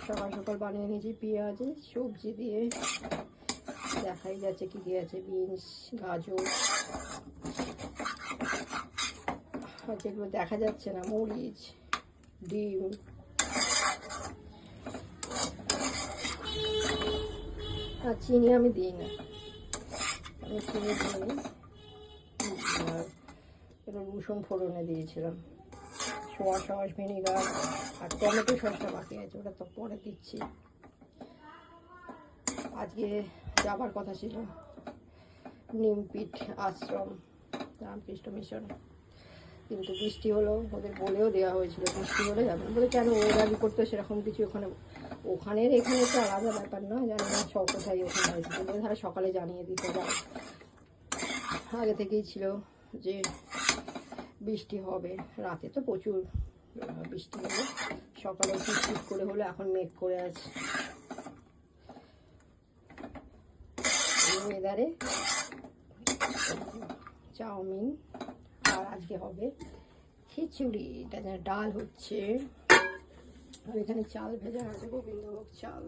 সকাল সকাল বানিয়ে নিয়েছি পেঁয়াজ সবজি দিয়ে, দেখাই যাচ্ছে কি দিয়ে আছে, বিনস, গাজর, আর যেগুলো দেখা যাচ্ছে না মরিচ, ডিম, আর চিনি আমি দিই না, আমি চিনি দিই। আর একটু রসুন ফোড়নে দিয়েছিলাম, সোয়া সস, ভিনেগার আর টমেটো সসটা বাকি আছে, ওটা তো পরে দিচ্ছি। আজকে যাবার কথা ছিল নিমপিঠ আশ্রম রামকৃষ্ণ মিশন, কিন্তু বৃষ্টি হলো, ওদের বলেও দেওয়া হয়েছিল বৃষ্টি হলে যাবেন বলে। কেন ওরা রিপোর্ট তো সেরকম কিছু ওখানের এখানে তো আলাদা ব্যাপার না, জানি না সব কোথায় ওখানে হয়েছে, কিন্তু তারা সকালে জানিয়ে দিতে যায়, আগে থেকেই ছিল যে বৃষ্টি হবে। রাতে তো প্রচুর বৃষ্টি হলো, সকালে টিপ করে হলো, এখন মেঘ করে আছে। ওয়েদারে চাউমিন, আর আজকে হবে খিচুড়ি, এটা ডাল হচ্ছে, আর এখানে চাল ভেজা আছে, গোবিন্দভোগ চাল।